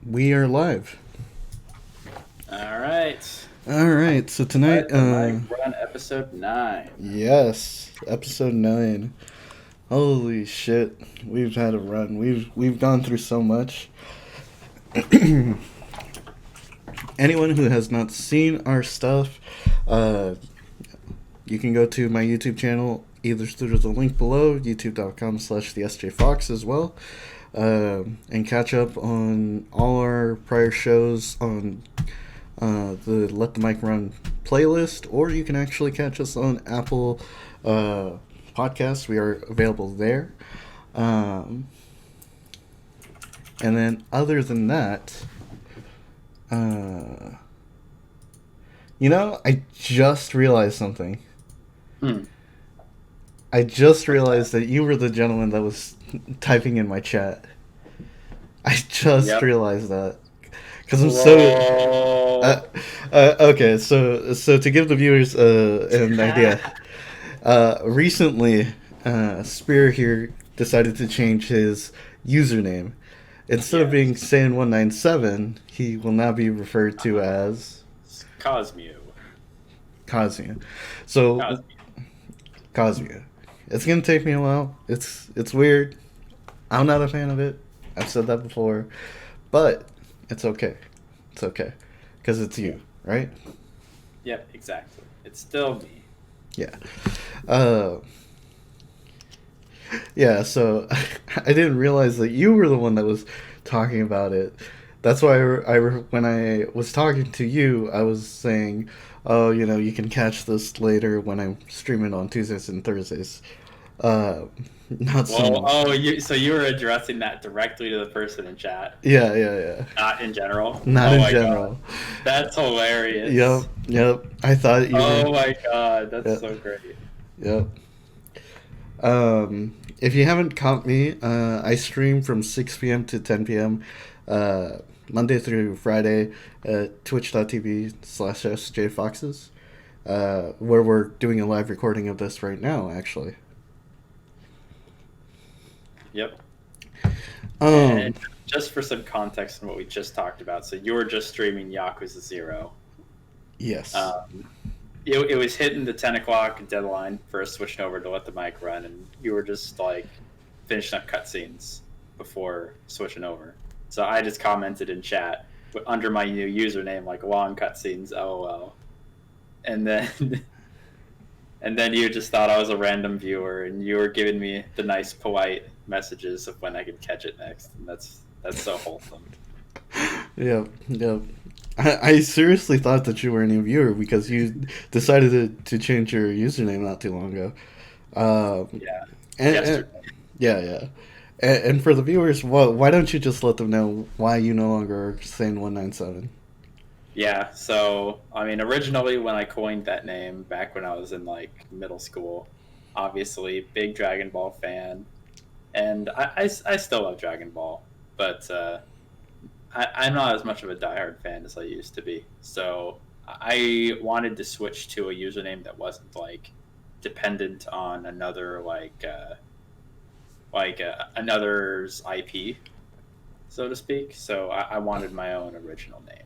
We are live. All right. All right. So tonight, Let the mic run episode 9. yes, episode 9. Holy shit, we've had a run. We've gone through so much. Anyone who has not seen our stuff, uh, you can go to my YouTube channel either through the link below, youtube.com/the SJ Fox as well, and catch up on all our prior shows on the Let the Mic Run playlist, or you can actually catch us on Apple Podcasts. We are available there. And then, other than that, I just realized something. Hmm. I just realized that you were the gentleman that was typing in my chat. I just Yep. realized that. Because I'm so. Whoa. Okay, so to give the viewers an idea, recently, Spear here decided to change his username. Instead of being Yes. Saiyan197, he will now be referred to as Cosmew. Kazuya. So Cosmew. Kazuya. It's gonna take me a while. It's weird. I'm not a fan of it. I've said that before, but it's okay. It's okay because it's you, right? Yep, exactly. It's still me. Yeah. Uh, yeah. So I didn't realize that you were the one that was talking about it. That's why when I was talking to you, I was saying, "Oh, you can catch this later when I'm streaming on Tuesdays and Thursdays." Uh, not so Well, much. so you were addressing that directly to the person in chat, Yeah, yeah, yeah. not in general. Not Oh in my god. general. That's Yep, hilarious. yep. I thought you were. Oh my god, that's Yep, so great. yep. If you haven't caught me, I stream from 6 p.m. to 10 p.m. Uh, Monday through Friday at twitch.tv/SJFoxes, where we're doing a live recording of this right now, actually. Yep. Um, And just for some context on what we just talked about, so you were just streaming Yakuza 0. yes. Um, it was hitting the 10 o'clock deadline for us switching over to let the mic run, and you were just like finishing up cutscenes before switching over. So I just commented in chat under my new username, like long cutscenes, lol. And then and then you just thought I was a random viewer, and you were giving me the nice, polite messages of when I could catch it next, and that's so wholesome. Yep, yep. I seriously thought that you were a new viewer because you decided to change your username not too long ago. Um, Yeah, and yesterday. yeah, yeah. And for the viewers, why don't you just let them know why you no longer are saying 197? Yeah, so I mean, originally when I coined that name back when I was in like middle school, obviously big Dragon Ball fan, and I still love Dragon Ball, but I'm not as much of a diehard fan as I used to be. So I wanted to switch to a username that wasn't like dependent on another another's IP, so to speak. So I wanted my own original name.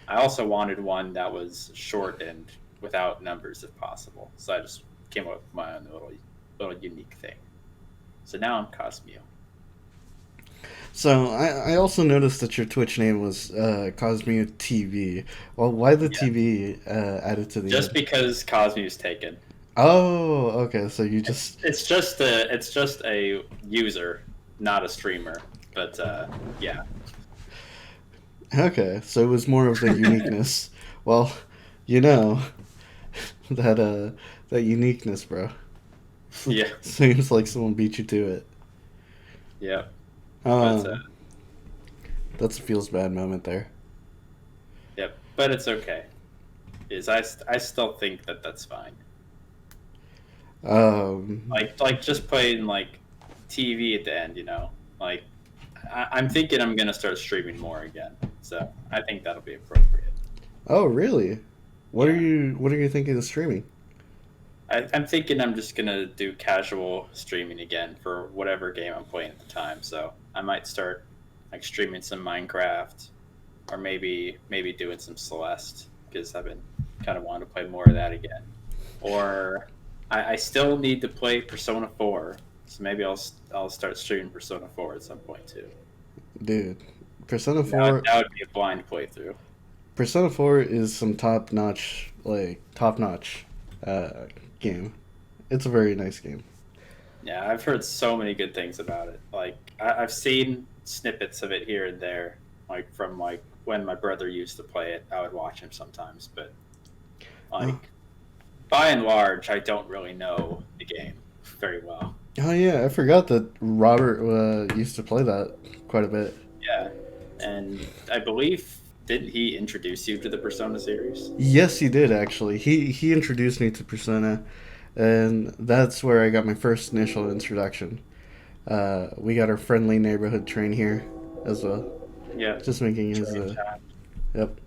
I also wanted one that was short and without numbers if possible. So I just came up with my own little unique thing. So now I'm Cosmeo. So I also noticed that your Twitch name was Cosmere TV. Well, why the Yeah. TV added to the Just end? because Cosmeo's taken. Oh, okay. So you It's just it's just a user, not a streamer. But yeah. okay. So it was more of the uniqueness. Well, you know that that uniqueness, bro. Yeah. Seems like someone beat you to it. Yeah. But Um, that's a feels bad moment there. yep. But it's okay. Is I still think that that's fine. Um, Like just playing like TV at the end, Like I'm thinking I'm gonna start streaming more again, so I think that'll be appropriate. oh, really? Yeah, What are you thinking of streaming? I'm thinking I'm just gonna do casual streaming again for whatever game I'm playing at the time. So I might start. like streaming some Minecraft, or maybe doing some Celeste because I've been kind of wanting to play more of that again. Or I still need to play Persona 4, so maybe I'll start streaming Persona 4 at some point too. Dude, Persona That 4 that would be a blind playthrough. Persona 4 is some top notch uh game. It's a very nice game. Yeah, I've heard so many good things about it. Like I've seen snippets of it here and there, like from like when my brother used to play it. I would watch him sometimes, but Oh, like by and large, I don't really know the game very well. oh yeah, I forgot that Robert used to play that quite a bit. Yeah, and I believe didn't he introduce you to the Persona series? Yes, he did actually. He introduced me to Persona, and that's where I got my first initial introduction. We got our friendly neighborhood train here as well. Yeah, Just making his train chat. yep.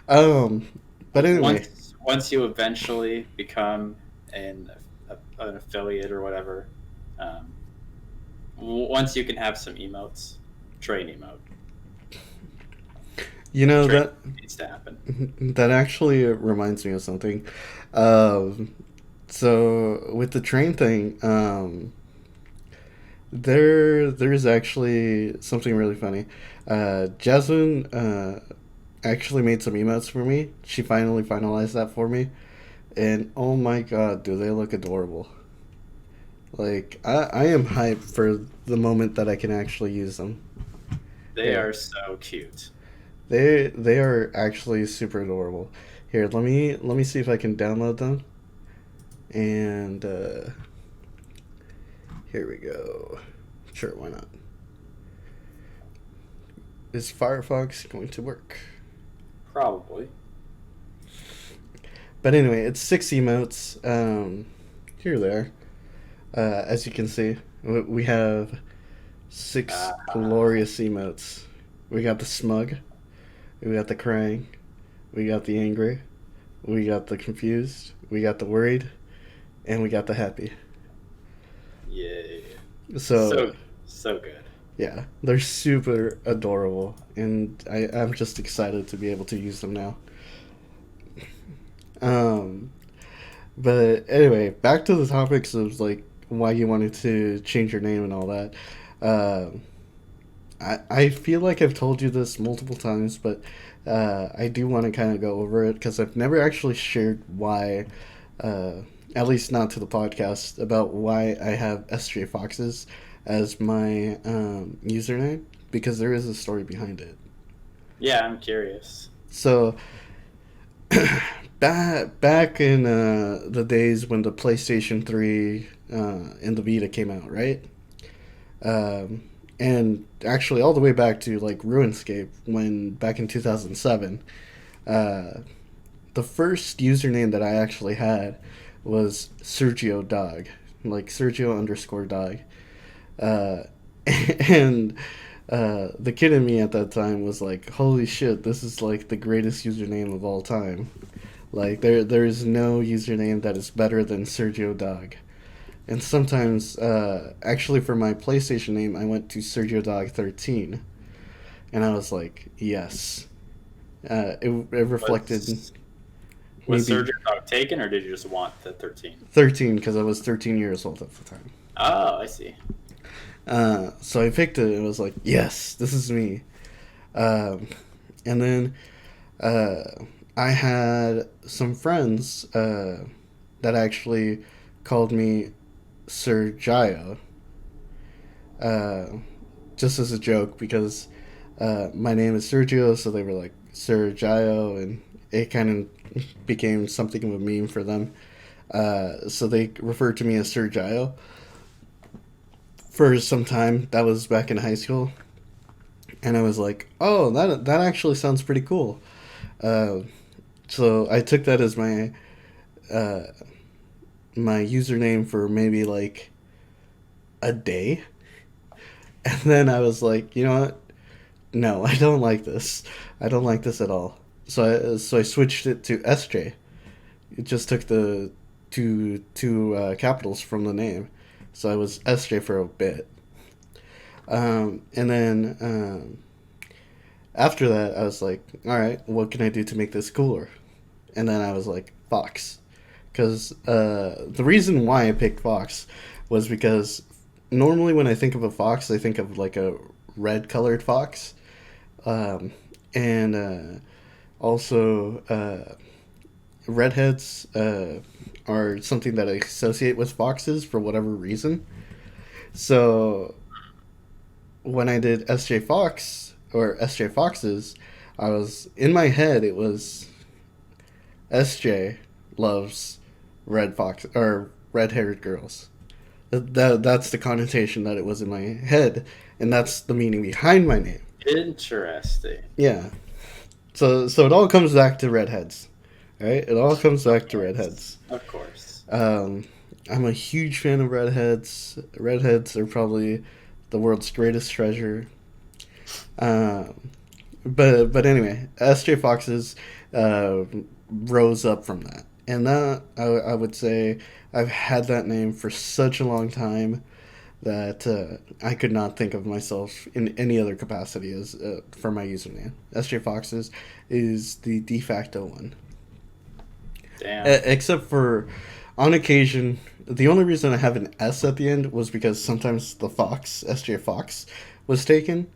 Um, but anyway, Once you eventually become an affiliate or whatever, um, once you can have some emotes, train emote. you know Train that needs to happen. that actually reminds me of something. Um, so with the train thing, there's actually something really funny. Jasmine actually made some emotes for me. She finally finalized that for me, and oh my god, do they look adorable! Like I am hyped for the moment that I can actually use them. They Here, are so cute. they are actually super adorable. Here, let me see if I can download them. And here we go. Sure, why not? Is Firefox going to work? Probably. But anyway, it's 6 emotes. Here they are. As you can see, we have six Uh, glorious emotes. We got the smug, we got the crying, we got the angry, we got the confused, we got the worried, and we got the happy. yeah. So, So good. yeah, they're super adorable, and I'm just excited to be able to use them now. Um, but anyway, back to the topics of like why you wanted to change your name and all that. Um, I feel like I've told you this multiple times, but I do want to kind of go over it because I've never actually shared why, uh, at least not to the podcast, about why I have SJ Foxes as my username because there is a story behind it. Yeah, I'm curious. So back in the days when the PlayStation 3 and the Vita came out, right? Um, and actually all the way back to like RuneScape when back in 2007, uh, the first username that I actually had was Sergio Dog, like Sergio underscore Dog, uh, and the kid in me at that time was like, "Holy shit, this is like the greatest username of all time! Like there is no username that is better than Sergio Dog." And sometimes, actually, for my PlayStation name, I went to Sergio Dog 13, and I was like, yes. It reflected Was was maybe Surgeon Dog taken, or did you just want the 13? 13 because I was 13 years old at the time. Oh, I see. So I picked it and was like, yes, this is me. Um, and then I had some friends that actually called me Sir Jaya, uh, just as a joke because my name is Sergio, so they were like Sir Jayo, and it kind of became something of a meme for them. So they referred to me as Sir Jayo for some time. That was back in high school, and I was like, "Oh, that actually sounds pretty cool." Uh, so I took that as uh, my username for maybe like a day, and then I was like, you know what? No, I don't like this. I don't like this at all. So I switched it to SJ. It just took the two capitals from the name, so I was SJ for a bit. And then after that, I was like, all right, what can I do to make this cooler? And then I was like, Fox. Because the reason why I picked Fox was because normally when I think of a fox, I think of like a red colored fox. Um, and also, redheads are something that I associate with foxes for whatever reason. So when I did SJ Fox or SJ Foxes, I was in my head. It was SJ loves red fox or red haired girls. That's the connotation that it was in my head, and that's the meaning behind my name. Interesting. Yeah. So it all comes back to redheads, right? It all comes Of back to course. redheads. Of course. Um, I'm a huge fan of redheads. Redheads are probably the world's greatest treasure. Um, but anyway, SJ Foxes uh, rose up from that, and that I would say I've had that name for such a long time that I could not think of myself in any other capacity as for my username. SJ Foxes is the de facto one. Damn. Except for on occasion, the only reason I have an S at the end was because sometimes the Fox, SJ Fox, was taken.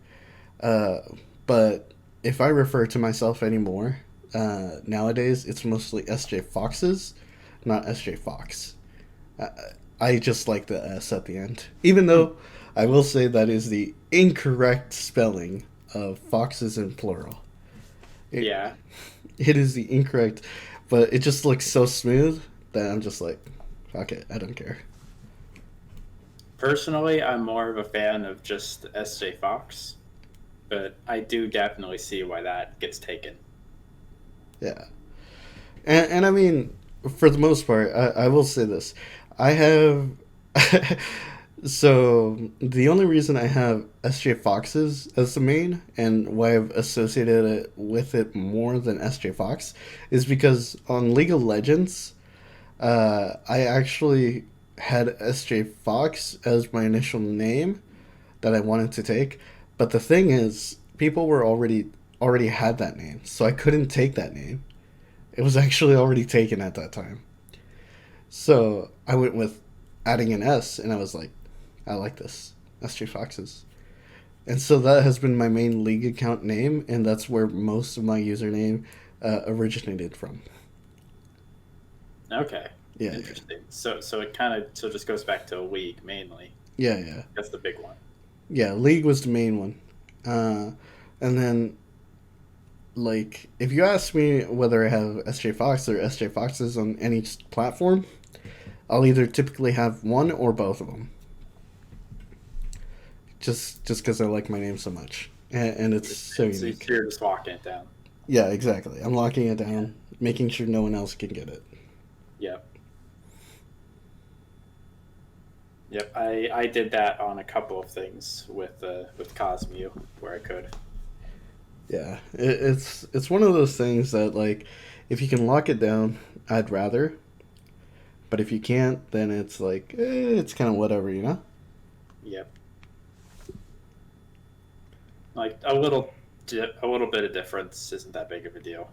Uh, but if I refer to myself anymore, nowadays it's mostly SJ Foxes, not SJ Fox. Uh, I just like the S at the end. Even though I will say that is the incorrect spelling of foxes in plural. It, Yeah. it is the incorrect, but it just looks so smooth that I'm just like, fuck it, I don't care. Personally, I'm more of a fan of just SJ Fox, but I do definitely see why that gets taken. Yeah. And I mean, for the most part, I will say this. I have. So, the only reason I have SJ Foxes as the main and why I've associated it with it more than SJ Fox is because on League of Legends, I actually had SJ Fox as my initial name that I wanted to take. But the thing is, people were already had that name, so I couldn't take that name. It was actually already taken at that time. So I went with adding an S, and I was like, I like this. SJ Foxes. And so that has been my main league account name, and that's where most of my username originated from. Okay. Yeah, Interesting. So it kind of just goes back to a league mainly. yeah. That's the big one. Yeah, league was the main one. And then, like, if you ask me whether I have SJ Fox or SJ Foxes on any platform, I'll either typically have one or both of them. Just because I like my name so much, and it's so So unique. you're just walking it down. Yeah, exactly. I'm locking it down, making sure no one else can get it. Yep. Yep. I did that on a couple of things with Cosmu where I could. Yeah, it's one of those things that like, if you can lock it down, I'd rather. But if you can't, then it's like it's kind of whatever, you know. Yep. Like a little bit of difference isn't that big of a deal.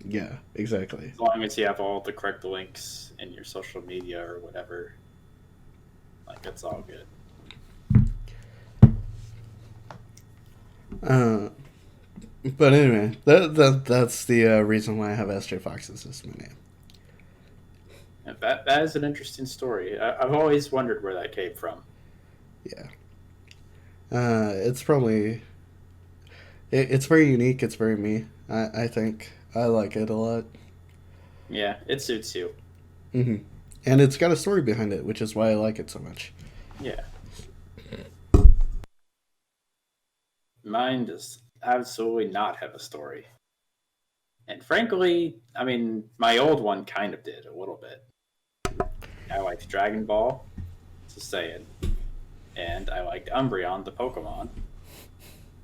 Yeah, exactly. As long as you have all the correct links in your social media or whatever, like it's all good. Uh, but anyway, that's the reason why I have SJ Foxes as my name. And that is an interesting story. I've always wondered where that came from. Yeah, it's probably it's very unique. It's very me. I think I like it a lot. Yeah, it suits you. Hmm. And it's got a story behind it, which is why I like it so much. Yeah. Mine does absolutely not have a story. And frankly, I mean, my old one kind of did a little bit. I liked Dragon Ball, just saying. And I liked Umbreon, the Pokemon.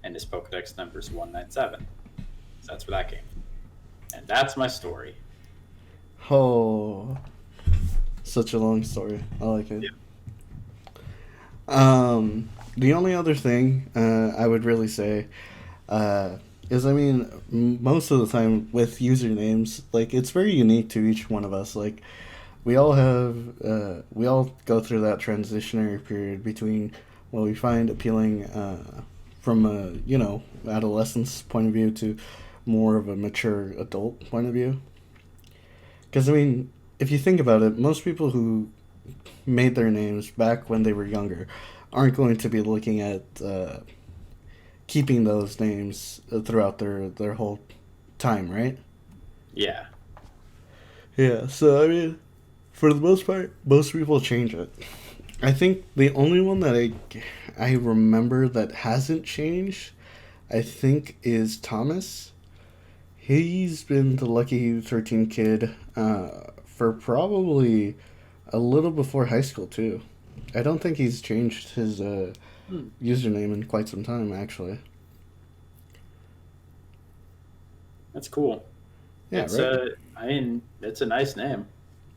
And his Pokedex number is 197. So that's where that came from. And that's my story. Oh, such a long story. I like it. Yeah. The only other thing I would really say, is, I mean, most of the time with usernames, like, it's very unique to each one of us. Like, we all go through that transitionary period between what we find appealing from a, adolescence point of view to more of a mature adult point of view. Because, I mean, if you think about it, most people who made their names back when they were younger aren't going to be looking at keeping those names throughout their whole time, right? Yeah. Yeah, so I mean, for the most part, most people change it. I think the only one that I remember that hasn't changed, I think, is Thomas. He's been the Lucky 13 kid for probably a little before high school, too. I don't think he's changed his Hmm. username in quite some time, actually. That's cool. Yeah, right? I mean, it's a nice name.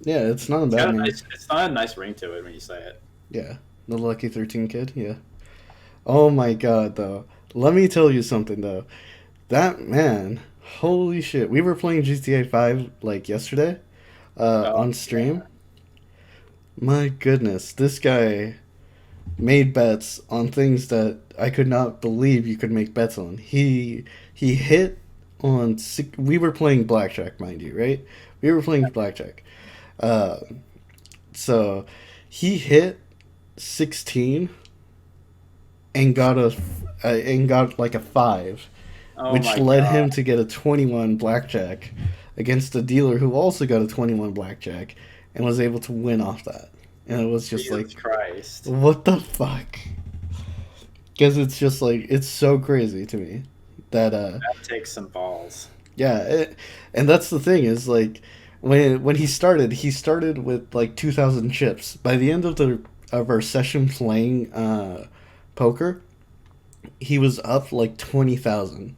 Yeah, it's not a It's bad got a name. it's not a nice ring to it when you say it. Yeah, the Lucky 13 kid, yeah. Oh my god, though. Let me tell you something, though. That man, holy shit. We were playing GTA 5 like yesterday Oh on yeah, stream. My goodness, this guy made bets on things that I could not believe you could make bets on. He hit on we were playing blackjack, mind you, right? We were playing blackjack. Uh, so he hit 16 and got like a 5, oh which my led god, him to get a 21 blackjack against a dealer who also got a 21 blackjack and was able to win off that. And it was just Jesus like, Christ! what the fuck? Because it's just like, it's so crazy to me that That takes some balls. yeah, and that's the thing is like when he started with like 2,000 chips. By the end of the of our session playing poker, he was up like 20,000,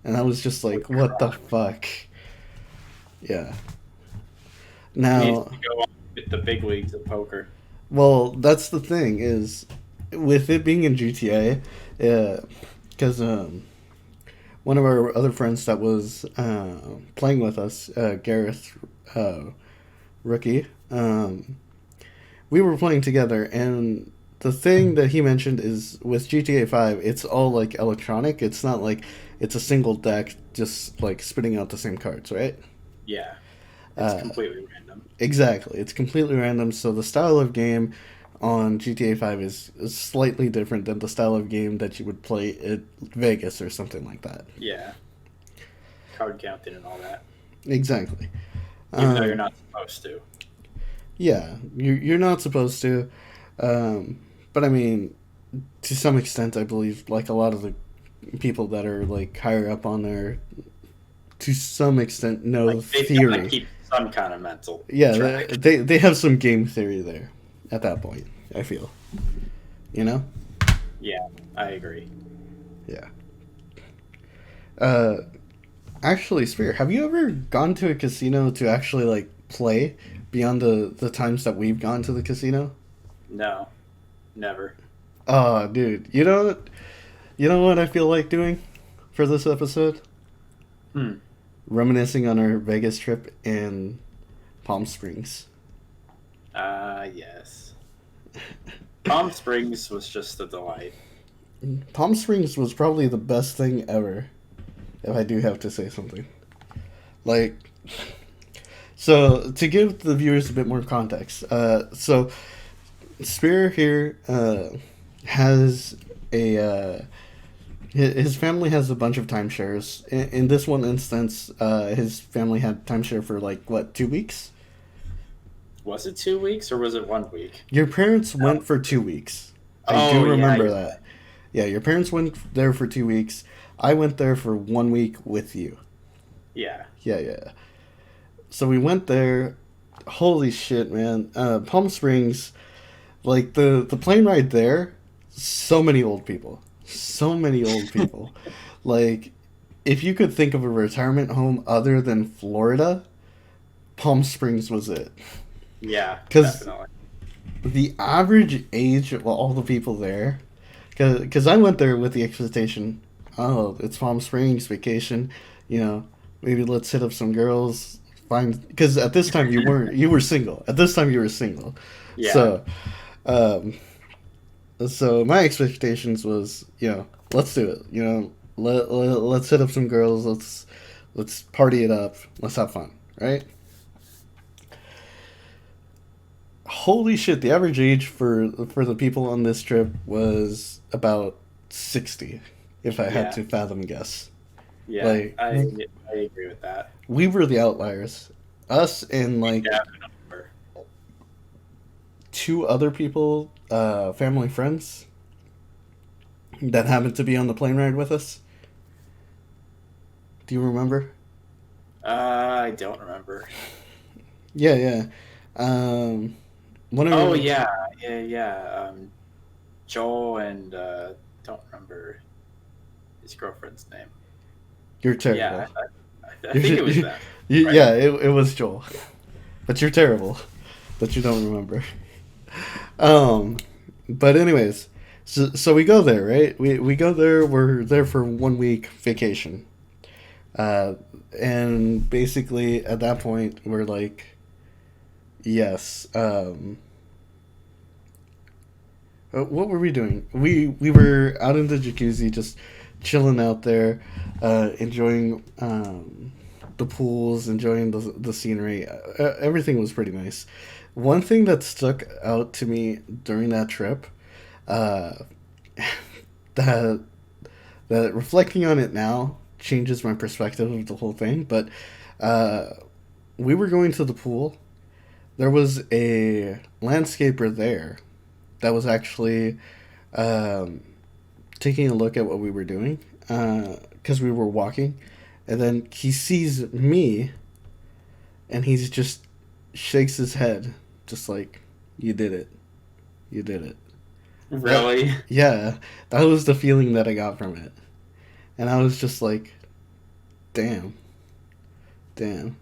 and I was just Holy like, what the crap! fuck? Yeah. He needs Now, to go on with the big leagues of poker. well, that's the thing is with it being in GTA, because one of our other friends that was playing with us, Gareth uh, Rookie, we were playing together, and the thing that he mentioned is with GTA 5, it's all like electronic. It's not like it's a single deck just like spitting out the same cards, right? Yeah, it's Uh, completely random. exactly. It's completely random, so the style of game on GTA 5 is slightly different than the style of game that you would play at Vegas or something like that. Yeah, card counting and all that. Exactly. Even though you're Um, not supposed to. yeah, you're not supposed to. But I mean, to some extent, I believe like a lot of the people that are like higher up on there, to some extent, know the Like they've got to theory. keep some kind of mental Yeah, track. they have some game theory there. At that point, I feel, you know. Yeah, I agree. Yeah. Uh, actually, Spear, have you ever gone to a casino to actually like play beyond the times that we've gone to the casino? No, never. Oh, dude, you know what I feel like doing for this episode? Hmm. Reminiscing on our Vegas trip in Palm Springs. Yes. Palm Springs was just a delight. Palm Springs was probably the best thing ever, if I do have to say something. Like, so to give the viewers a bit more context, so Spear here has a his family has a bunch of timeshares. In this one instance, his family had timeshare for like what 2 weeks. Was it 2 weeks or was it 1 week? Your parents No. went for 2 weeks. I do Oh yeah, remember you're right. that. Yeah, your parents went there for 2 weeks. I went there for 1 week with you. Yeah. Yeah, yeah. So we went there. Holy shit, man! Palm Springs, like the plane ride there. So many old people. So many old people. Like, if you could think of a retirement home other than Florida, Palm Springs was it. Yeah, Because definitely. the average age of all the people there, because I went there with the expectation oh, it's Palm Springs vacation, you know, maybe let's hit up some girls. Find because at this time you were single. At this time you were single, Yeah. so um, so my expectations was, you know, let's do it. You know, let's hit up some girls. Let's party it up. Let's have fun, right? Holy shit! The average age for the people on this trip was about 60, if I had Yeah. to fathom guess. Yeah. Like I agree with that. we were the outliers. Us and like Yeah. two other people, family friends that happened to be on the plane ride with us. Do you remember? I don't remember. Yeah, yeah. Um, one of Oh your, yeah, Joel and don't remember his girlfriend's name. you're Yeah, terrible. I think it was them. Right? Yeah, it was Joel. But you're terrible that you don't remember. Um, but anyways, so we go there, right? We go there. We're there for 1 week vacation, uh, and basically at that point we're like, yes. What were we doing? We were out in the jacuzzi, just chilling out there, enjoying the pools, enjoying the scenery. Everything was pretty nice. One thing that stuck out to me during that trip, uh, that that reflecting on it now changes my perspective of the whole thing. But uh, we were going to the pool. There was a landscaper there that was actually um, taking a look at what we were doing because we were walking, and then he sees me, and he's just shakes his head, just like, "You did it, you did it." Really? Yeah, that was the feeling that I got from it, and I was just like, "Damn, damn."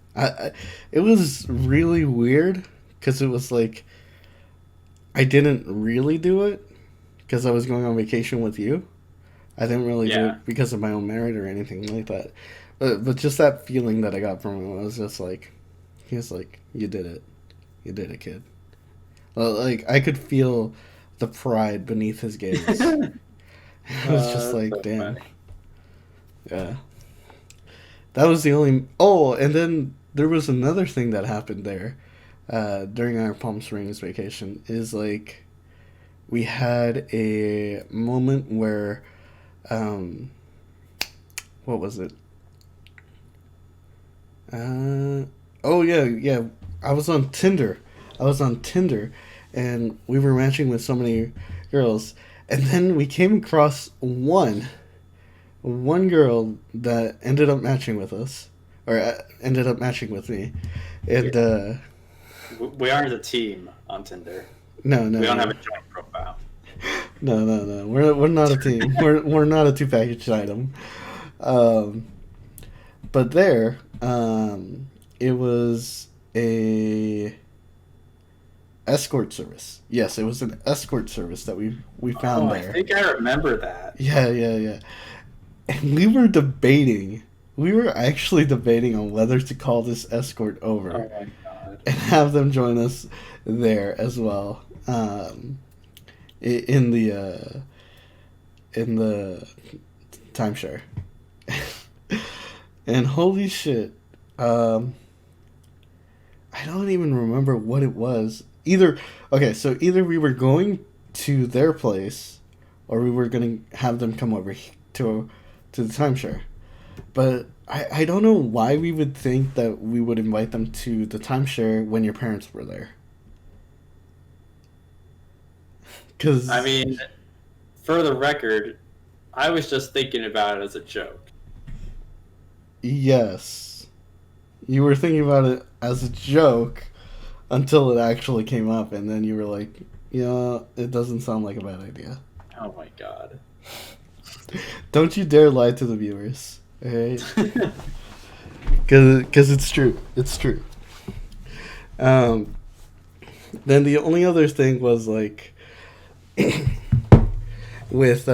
It was really weird because it was like I didn't really do it because I was going on vacation with you. I didn't really do Yeah. it because of my own merit or anything like that. But just that feeling that I got from him, I was just like, he was like, you did it, kid." Well, like I could feel the pride beneath his gaze. I was just That's like, so damn, funny. yeah. That was the only. Oh, and then there was another thing that happened there during our Palm Springs vacation. Is like we had a moment where, um, what was it? Oh yeah, yeah. I was on Tinder. I was on Tinder, and we were matching with so many girls, and then we came across one girl that ended up matching with us, or ended up matching with me, Yeah. and We aren't a team on Tinder. no, no, We don't no, have a joint profile. no, no, no. We're not a team. We're not a two package item. Um, but there, it was a escort service. Yes, it was an escort service that we Oh, found I there. think I remember that. Yeah, yeah, yeah. And we were debating. We were actually debating on whether to call this escort over Oh my god. and have them join us there as well. In the timeshare. And holy shit, um, I don't even remember what it was. Either we were going to their place, or we were gonna have them come over to the timeshare. But I don't know why we would think that we would invite them to the timeshare when your parents were there. Because I mean, for the record, I was just thinking about it as a joke. yes, you were thinking about it as a joke until it actually came up, and then you were like, it doesn't sound like a bad idea. Oh my god. Don't you dare lie to the viewers, alright? Because it's true. It's true. Um, then the only other thing was like with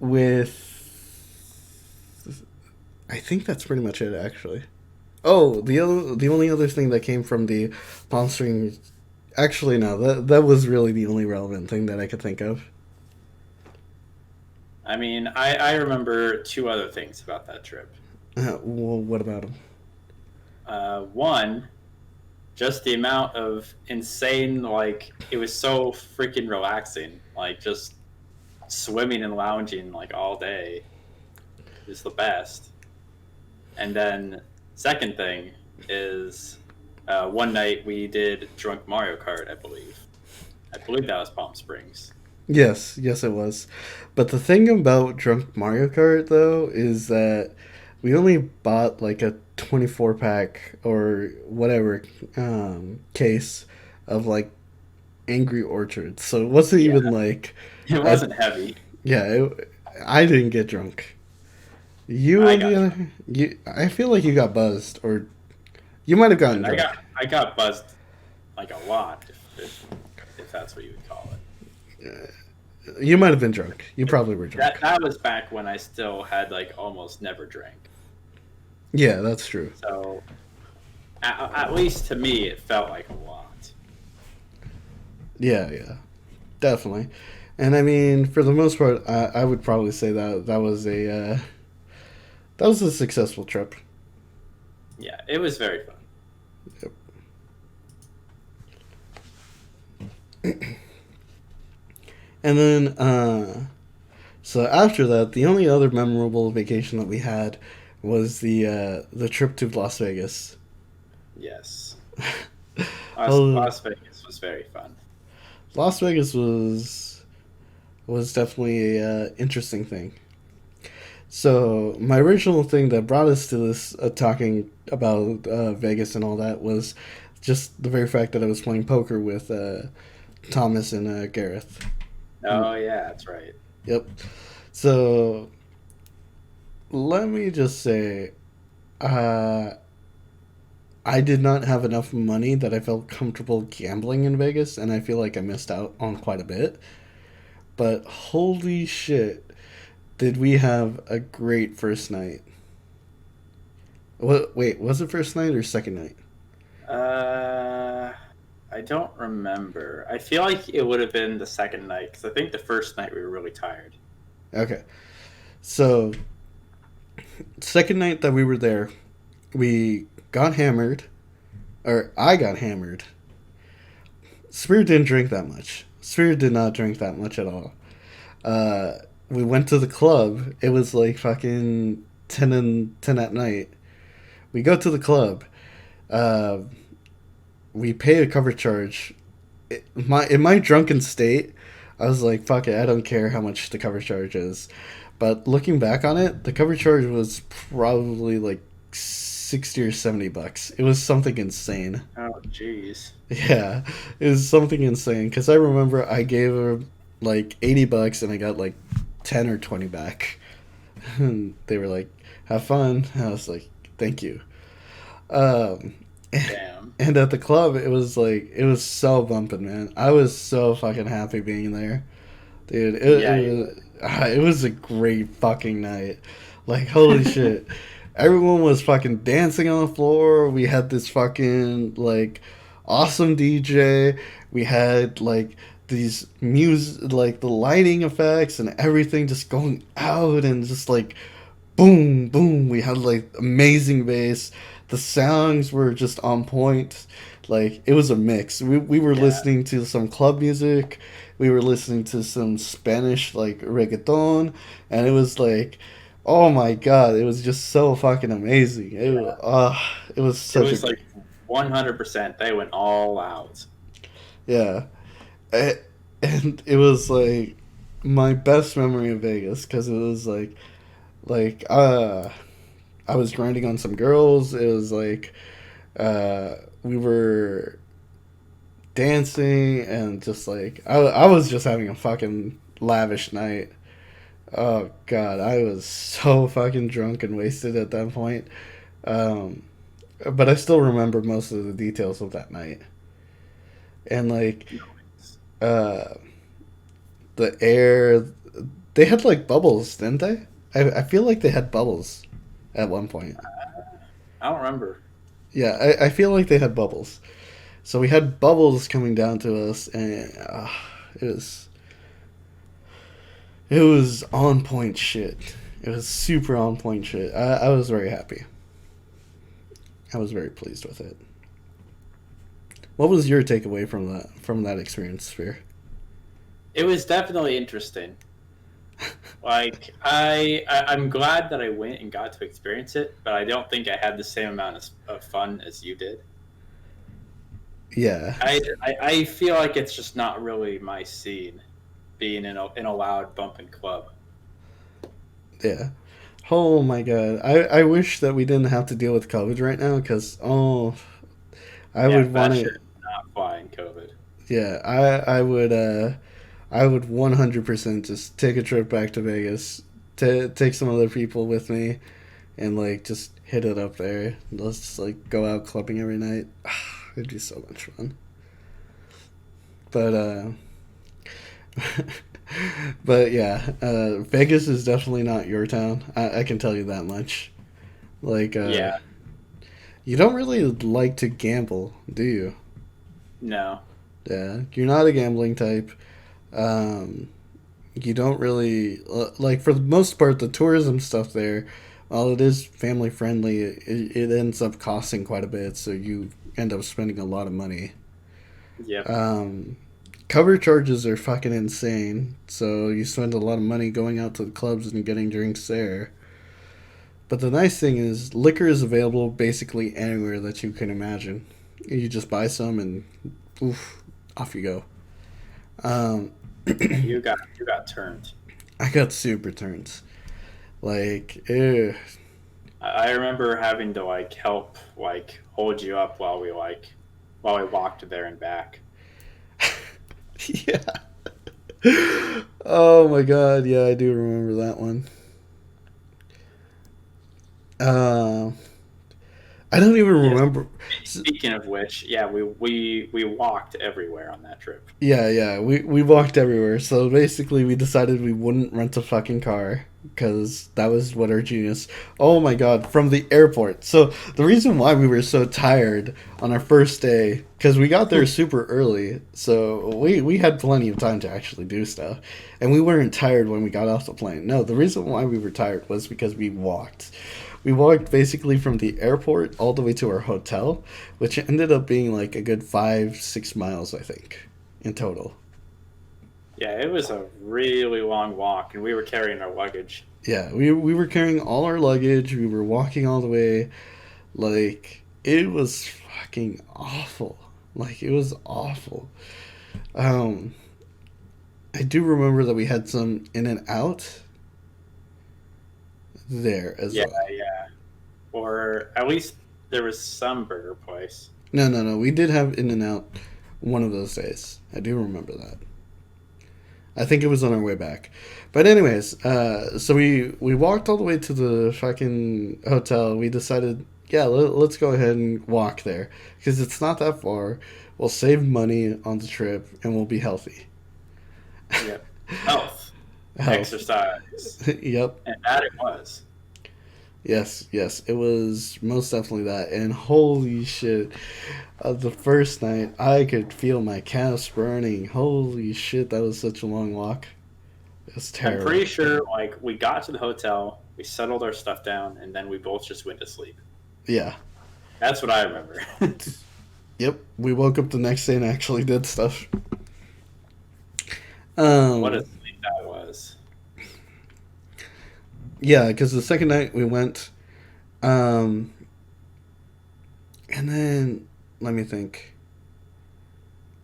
with I think that's pretty much it actually. Oh, the only other thing that came from the Palm Springs, actually no, that was really the only relevant thing that I could think of. I mean, I remember two other things about that trip. Well, what about them? One, just the amount of insane, like, it was so freaking relaxing. Like, just swimming and lounging, like, all day is the best. And then, second thing is one night we did Drunk Mario Kart, I believe. I believe that was Palm Springs. Yes, yes, it was. But the thing about Drunk Mario Kart, though, is that we only bought like a 24 pack or whatever case of like Angry Orchard. So it wasn't Yeah, even like. it A, wasn't heavy. yeah, I didn't get drunk. You, I on the got drunk. other. I feel like you got buzzed, or you might have gotten And drunk. I got buzzed like a lot, if that's what you would call You might have been drunk. You it. probably were drunk. That was back when I still had like almost never drank. Yeah, that's true. So at least to me, it felt like a lot. Yeah, yeah. Definitely. And I mean, for the most part, I would probably say that that was a successful trip. Yeah, it was very fun. And then, so after that, the only other memorable vacation that we had was the trip to Las Vegas. Yes, Oh, Las Vegas was very fun. Las Vegas was definitely a interesting thing. So my original thing that brought us to this talking about Vegas and all that was just the very fact that I was playing poker with Thomas and Gareth. Oh yeah, that's right. Yep. So let me just say, uh, I did not have enough money that I felt comfortable gambling in Vegas, and I feel like I missed out on quite a bit. But holy shit, did we have a great first night? What? Wait, was it first night or second night? Uh, I don't remember. I feel like it would have been the second night because I think the first night we were really tired. Okay, so second night that we were there, we got hammered, or I got hammered. Spirit didn't drink that much. Spirit did not drink that much at all. Uh, we went to the club. It was like fucking 10 at night. We go to the club. Uh, we pay a cover charge. In my drunken state, I was like, fuck it, I don't care how much the cover charge is. But looking back on it, the cover charge was probably like 60 or $70. It was something insane. Oh, jeez. Yeah, it was something insane because I remember I gave her like $80 and I got like 10 or 20 back. And they were like, have fun. And I was like, thank you. Um, Damn. and at the club, it was so bumping, man. I was so fucking happy being there. Dude, Yeah, it was a great fucking night. Like, holy shit. Everyone was fucking dancing on the floor. We had this fucking, like, awesome DJ. We had, like, these music, like, the lighting effects and everything just going out and just, like, boom, boom. We had, like, amazing bass. The songs were just on point. Like, it was a mix. We were yeah. listening to some club music. We were listening to some Spanish, like, reggaeton. And it was, like, oh my god, it was just so fucking amazing. It was It such a was like 100%. They went all out. yeah. Eh, and it was like my best memory of Vegas because it was like I was grinding on some girls. It was like we were dancing and just like I was just having a fucking lavish night. Oh god, I was so fucking drunk and wasted at that point. Um, but I still remember most of the details of that night. And like Nice. uh, the air, They had like bubbles, didn't they? I feel like they had bubbles at one point. I don't remember. Yeah, I feel like they had bubbles. So we had bubbles coming down to us, and it was it was on point shit. It was super on point shit. I was very happy. I was very pleased with it. What was your takeaway from that experience, Sphere? It was definitely interesting. Like I'm glad that I went and got to experience it, but I don't think I had the same amount of fun as you did. Yeah, I feel like it's just not really my scene, being in a loud bumping club. yeah. Oh my god, I wish that we didn't have to deal with COVID right now, because I Yeah, would want that to. shit did not fly in COVID. Yeah, I would 100% just take a trip back to Vegas, take some other people with me, and like just hit it up there. Let's just like go out clubbing every night. It'd be so much fun. But but yeah, Vegas is definitely not your town. I can tell you that much. Like Yeah, you don't really like to gamble, do you? no. Yeah, you're not a gambling type. Um, you don't really like, for the most part, the tourism stuff there, while it is family friendly, it ends up costing quite a bit, so you end up spending a lot of money. Yep. um, Cover charges are fucking insane, so you spend a lot of money going out to the clubs and getting drinks there. But the nice thing is liquor is available basically anywhere that you can imagine. You just buy some and oof, off you go. um, And you got turned. I got super turns. Like, ew. I remember having to like help hold you up while we walked there and back. Yeah. Oh my god, yeah, I do remember that one. Uh, I don't even Yes. remember. Speaking of which, yeah, we walked everywhere on that trip. Yeah, yeah, we walked everywhere. So basically, we decided we wouldn't rent a fucking car because that was what our genius. Oh my god, from the airport. So the reason why we were so tired on our first day, because we got there super early, so we had plenty of time to actually do stuff, and we weren't tired when we got off the plane. No, the reason why we were tired was because we walked. We walked basically from the airport all the way to our hotel, which ended up being like a good 5 6 miles, I think, in total. Yeah, it was a really long walk, and we were carrying our luggage. Yeah, we were carrying all our luggage. We were walking all the way. Like, it was fucking awful. Like, it was awful. Um, I do remember that we had some in and out there as Yeah, well. yeah. Or at least there was some burger place. No, no, no. We did have in and out one of those days. I do remember that. I think it was on our way back. But anyways, so we walked all the way to the fucking hotel. We decided, yeah, let's go ahead and walk there because it's not that far. We'll save money on the trip and we'll be healthy. Yep. Health, Health. exercise, Yep. and that it was. Yes, yes, it was most definitely that. And holy shit, the first night I could feel my calves burning. Holy shit, that was such a long walk. It was I'm terrible. pretty sure we got to the hotel, we settled our stuff down, and then we both just went to sleep. Yeah. That's what I remember. Yep. We woke up the next day and actually did stuff. What a Um. sleep that was. Yeah, because the second night we went, um, and then let me think.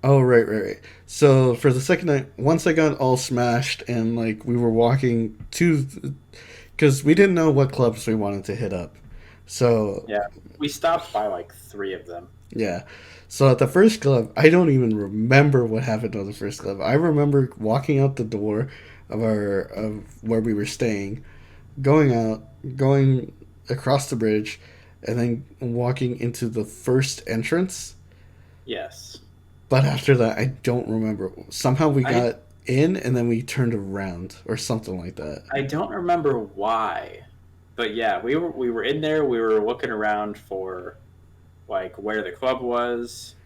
Oh, right, right, right. So for the second night, once I got all smashed and like we were walking to, because we didn't know what clubs we wanted to hit up. So Yeah, we stopped by like three of them. yeah. So at the first club, I don't even remember what happened at the first club. I remember walking out the door of where we were staying, going out, going across the bridge, and then walking into the first entrance. Yes. But after that, I don't remember. Somehow we I got in and then we turned around or something like that. I don't remember why, but yeah, we were in there. We were looking around for like where the club was.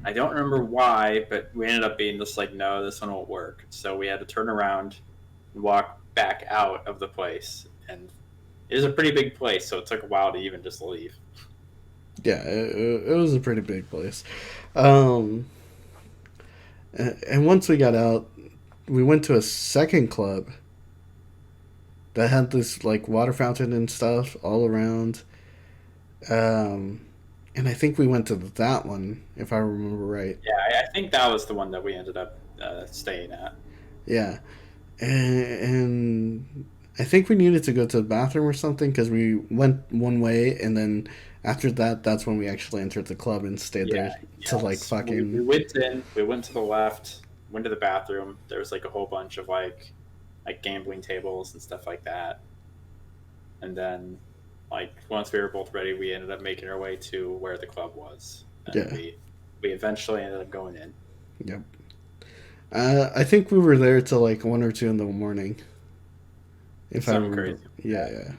I don't remember why, but we ended up being just like, no, this one won't work. So we had to turn around and walk back out of the place. And it was a pretty big place, so it took a while to even just leave. Yeah, it was a pretty big place. Um, and once we got out, we went to a second club that had this like water fountain and stuff all around. Um, and I think we went to that one, if I remember right. Yeah, I think that was the one that we ended up staying at. Yeah, and I think we needed to go to the bathroom or something because we went one way, and then after that, that's when we actually entered the club and stayed Yeah, there to like yes. We fucking. went in, we went to the left, went to the bathroom. There was like a whole bunch of like gambling tables and stuff like that. And then like once we were both ready, we ended up making our way to where the club was. And Yeah, we eventually ended up going in. yep. I think we were there till like 1 or 2 in the morning. If I Something remember, crazy. yeah, yeah.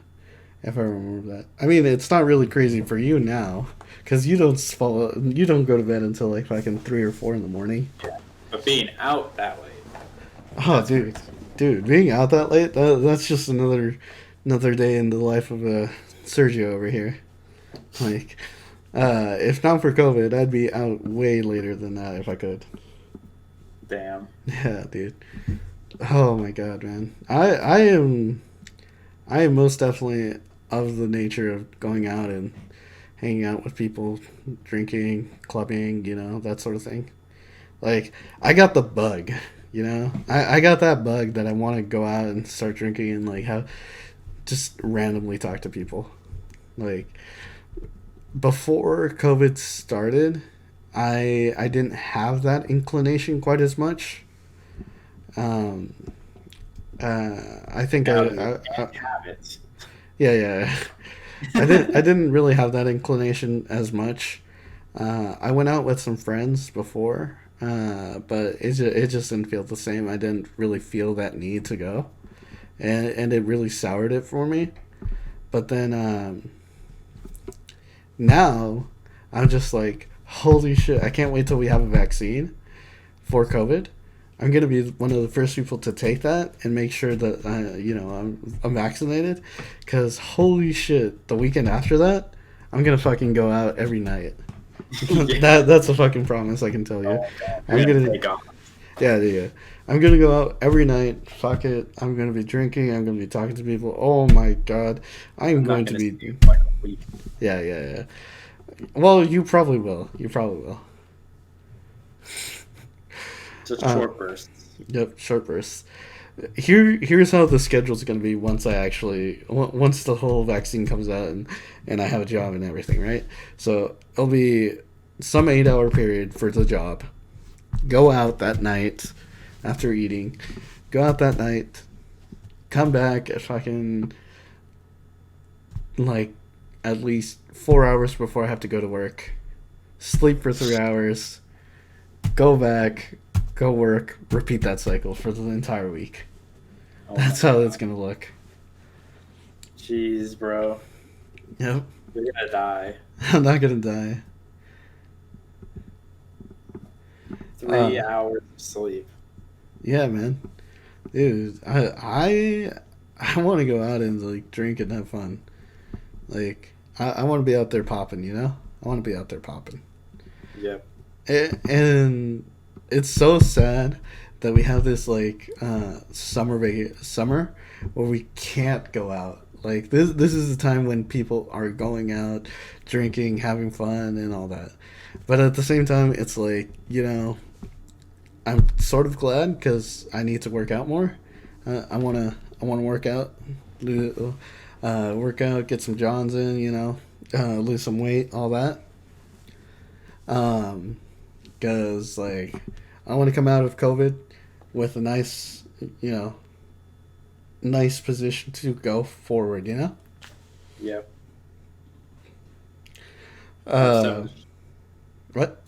If I remember that, I mean, it's not really crazy for you now, because you don't go to bed until like fucking 3 or 4 in the morning. Yeah. But being out that late, Oh, that's dude, crazy. being out that late, that's just another day in the life of Sergio over here. Like, if not for COVID, I'd be out way later than that if I could. Damn. Yeah, dude. Oh my god, man. I am most definitely of the nature of going out and hanging out with people, drinking, clubbing, that sort of thing. Like, I got the bug, I got that bug that I want to go out and start drinking and like have just randomly talk to people. Like, before COVID started, I didn't have that inclination quite as much. Um, I think Now that you I can't have it. yeah, yeah. I didn't really have that inclination as much. I went out with some friends before, but it just didn't feel the same. I didn't really feel that need to go, and it really soured it for me. But then now I'm just like, holy shit! I can't wait till we have a vaccine for COVID. I'm gonna be one of the first people to take that and make sure that I'm vaccinated, because holy shit, the weekend after that, I'm gonna fucking go out every night. Yeah. That's a fucking promise I can tell Oh you. my god. I'm You're gonna gonna take off. yeah, yeah. I'm gonna go out every night. Fuck it. I'm gonna be drinking. I'm gonna be talking to people. Oh my god, I'm I'm not going to gonna see be you for like a week. yeah, yeah, yeah. Well, you probably will. You probably will. Just Uh, short bursts. Yep, short bursts. Here's how the schedule's gonna be once the whole vaccine comes out and I have a job and everything, right? So it'll be some 8 hour period for the job. Go out that night after eating. Go out that night. Come back at fucking like at least 4 hours before I have to go to work. Sleep for 3 hours. Go back. Go work. Repeat that cycle for the entire week. Oh That's my how god. it's gonna look. Jeez, bro. Yep. You're gonna die. I'm not gonna die. 3 Uh, hours of sleep. yeah, man, dude. I want to go out and like drink and have fun. Like I want to be out there popping. I want to be out there popping. Yep. And it's so sad that we have this like summer where we can't go out. Like this is the time when people are going out, drinking, having fun, and all that. But at the same time, it's like I'm sort of glad because I need to work out more. I wanna work out, work out, get some johns in, lose some weight, all that. Because like I want to come out of COVID with a you know, nice position to go forward. Yep. Have Uh, some, what?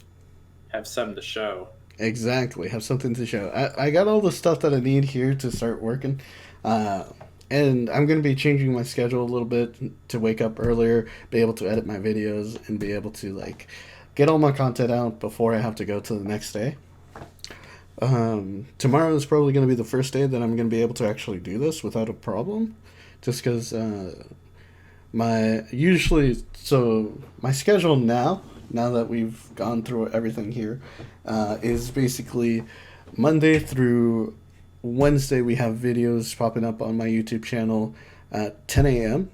have some to show. Exactly. Have something to show. I got all the stuff that I need here to start working. Uh, and I'm going to be changing my schedule a little bit to wake up earlier, be able to edit my videos, and be able to, like, get all my content out before I have to go to the next day. Tomorrow is probably going to be the first day that I'm going to be able to actually do this without a problem. Just because my schedule now that we've gone through everything here, is basically Monday through Wednesday. We have videos popping up on my YouTube channel at 10 a.m.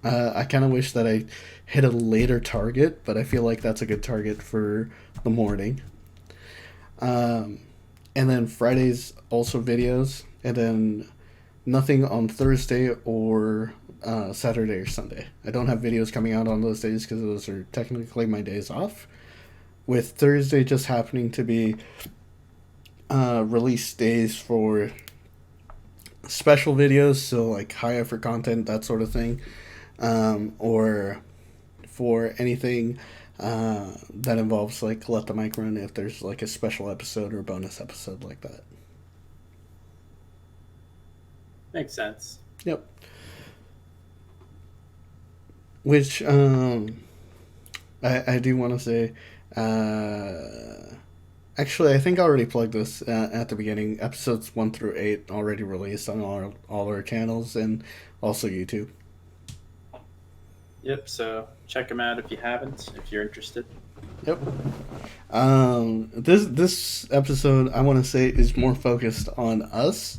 I kind of wish that I hit a later target, but I feel like that's a good target for the morning. And then Fridays also videos, and then nothing on Thursday or Saturday or Sunday. I don't have videos coming out on those days because those are technically my days off. With Thursday just happening to be release days for special videos, so like high effort content, that sort of thing, or for anything that involves like let the mic run if there's like a special episode or a bonus episode like that. Makes sense. Yep. Which I do want to say, actually I think I already plugged this at the beginning. Episodes 1 through 8 already released on all our channels and also YouTube. Yep. So check them out if you haven't, if you're interested. Yep. This episode I want to say is more focused on us,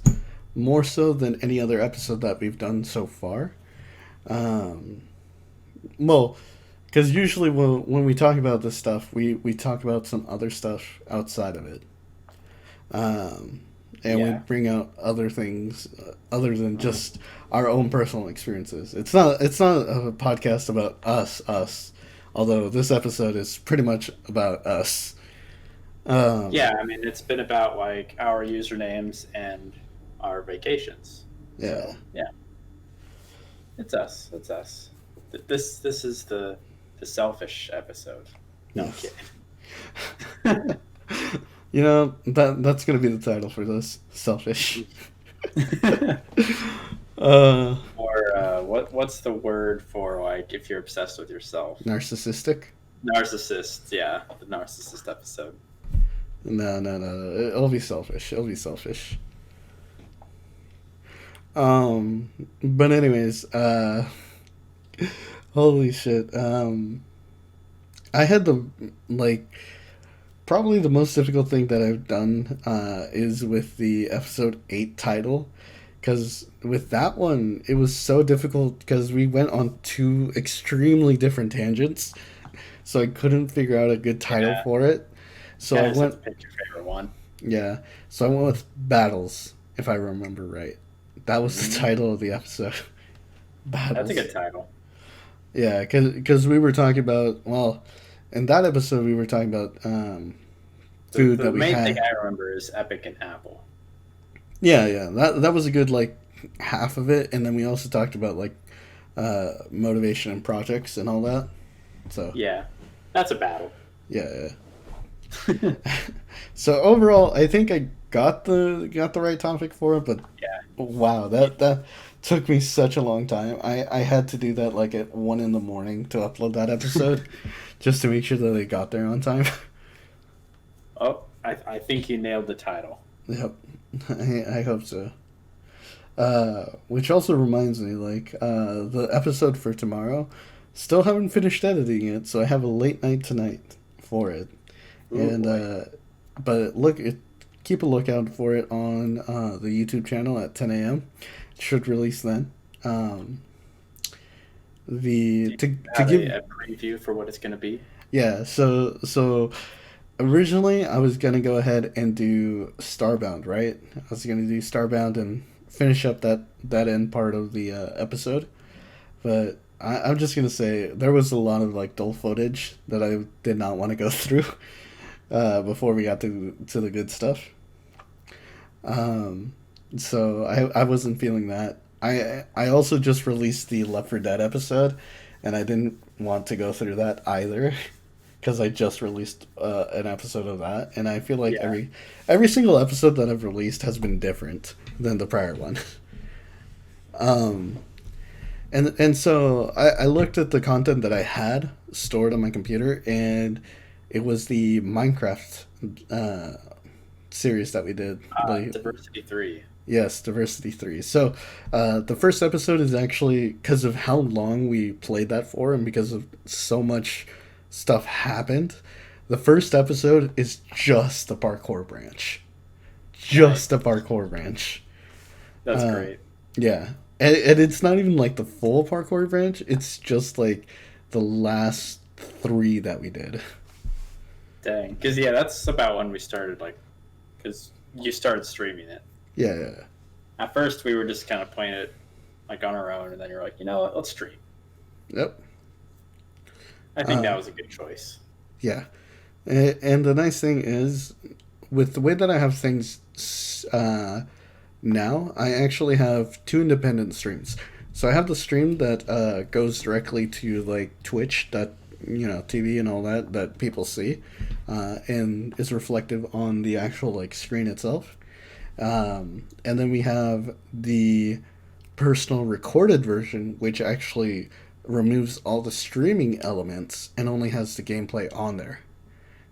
more so than any other episode that we've done so far. Well, because usually when we talk about this stuff, we talk about some other stuff outside of it. And we bring out other things other than just our own personal experiences. It's not a podcast about us. Although this episode is pretty much about us. Yeah, I mean, it's been about like our usernames and our vacations. Yeah. So, yeah. It's us. It's us. This is the selfish episode. No, I'm kidding. You know, that's gonna be the title for this. Selfish. Or what's the word for like if you're obsessed with yourself? Narcissistic. Narcissist, yeah, the narcissist episode. No. It'll be selfish. But anyways, holy shit. I had probably the most difficult thing that I've done is with the episode 8 title. Because with that one, it was so difficult because we went on 2 extremely different tangents. So I couldn't figure out a good title for it. So I went. Pick your favorite one. Yeah. So I went with Battles, if I remember right. That was the title of the episode. Battles. That's a good title. Yeah, because we were talking about, well, in that episode we were talking about food that we had. The main thing I remember is Epic and Apple. Yeah. That was a good, like, half of it. And then we also talked about, like, motivation and projects and all that. So yeah, that's a battle. Yeah. So overall, I think I got the right topic for it, but yeah, wow, that took me such a long time. I had to do that like at 1 a.m. to upload that episode, just to make sure that I got there on time. Oh, I think you nailed the title. Yep, I hope so. Which also reminds me, like, the episode for tomorrow, still haven't finished editing it, so I have a late night tonight for it. Ooh, and but keep a lookout for it on the YouTube channel at 10 a.m. It should release then. To give a preview for what it's going to be. Yeah, so originally I was gonna go ahead and do Starbound, right? I was gonna do Starbound and finish up that end part of the episode, but I'm just gonna say there was a lot of like dull footage that I did not want to go through before we got to the good stuff. So I wasn't feeling that. I also just released the Left 4 Dead episode, and I didn't want to go through that either, because I just released an episode of that, and I feel like Yeah. every single episode that I've released has been different than the prior one. Um, and so I looked at the content that I had stored on my computer, and it was the Minecraft series that we did. Diversity 3. Yes, Diversity 3. So, the first episode is actually because of how long we played that for and because of so much stuff happened. The first episode is just the parkour branch. Nice. Just the parkour branch. That's Uh, great. yeah. And it's not even like the full parkour branch, it's just like the last three that we did. Dang. Because, yeah, that's about when we started, like, because you started streaming it. Yeah, yeah. At first, we were just kind of playing it, like, on our own, and then you're like, you know what, let's stream. Yep. I think that was a good choice. Yeah. And the nice thing is, with the way that I have things now, I actually have two independent streams. So I have the stream that goes directly to like Twitch, that TV and all that people see, and is reflective on the actual like screen itself. And then we have the personal recorded version, which actually removes all the streaming elements and only has the gameplay on there.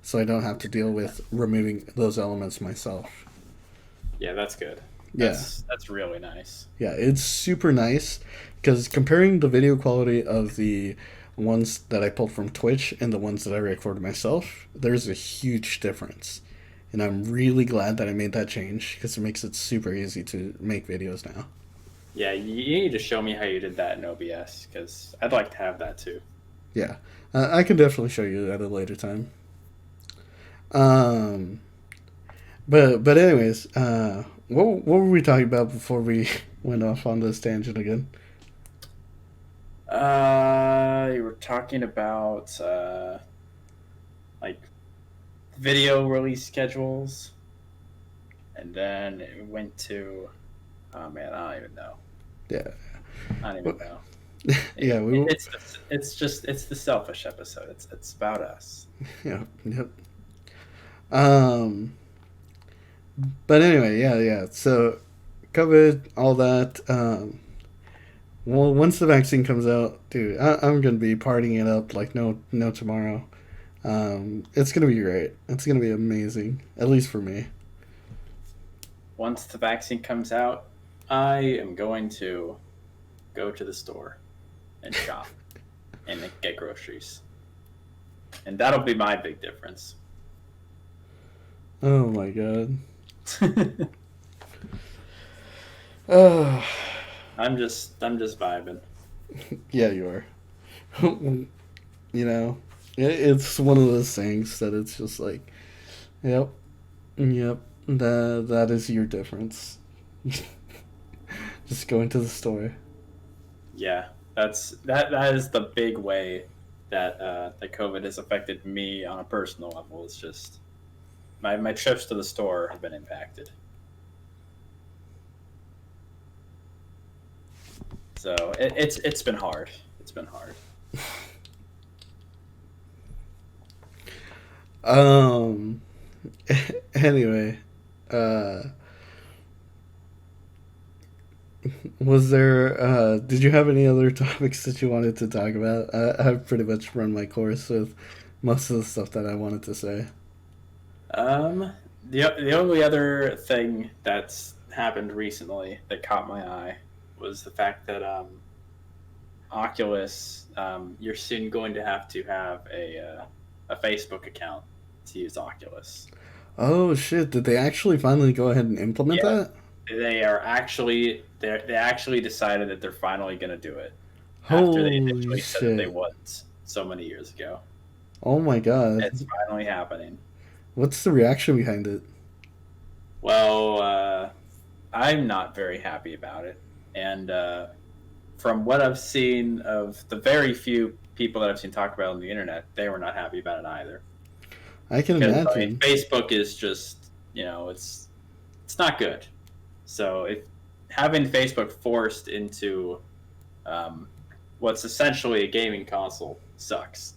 So I don't have to deal with removing those elements myself. Yeah, that's good. Yeah. That's really nice. Yeah, it's super nice because comparing the video quality of the ones that I pulled from Twitch and the ones that I recorded myself, there's a huge difference. And I'm really glad that I made that change because it makes it super easy to make videos now. Yeah, you need to show me how you did that in OBS because I'd like to have that too. Yeah, I can definitely show you at a later time. Um, but anyways, what were we talking about before we went off on this tangent again? You were talking about like video release schedules, and then it went to, oh man, I don't even know. Yeah, I don't even know. yeah, It's the selfish episode. It's about us. yeah, yep. Um, but anyway, yeah. So, COVID, all that. Well, once the vaccine comes out, dude, I'm gonna be partying it up like no tomorrow. It's gonna be great. It's gonna be amazing, at least for me. Once the vaccine comes out, I am going to go to the store and shop and get groceries, and that'll be my big difference. Oh my god. Oh, I'm just vibing. yeah, you are. It's one of those things that it's just like, yep, yep, that is your difference. Just going to the store. Yeah, that is the big way that COVID has affected me on a personal level. It's just my trips to the store have been impacted. So it's been hard. It's been hard. Um. Anyway, uh, was there? Did you have any other topics that you wanted to talk about? I've pretty much run my course with most of the stuff that I wanted to say. Um, the only other thing that's happened recently that caught my eye was the fact that Oculus, you're soon going to have a Facebook account to use Oculus. Oh shit! Did they actually finally go ahead and implement Yeah, that? they actually decided that they're finally going to do it after they Holy initially said that they shit! wouldn't so many years ago. Oh my god! It's finally happening. What's the reaction behind it? Well, I'm not very happy about it, and from what I've seen of the very few people that I've seen talk about it on the internet, they were not happy about it either. I can Because I mean, imagine. Facebook is just it's not good. So if having Facebook forced into what's essentially a gaming console sucks.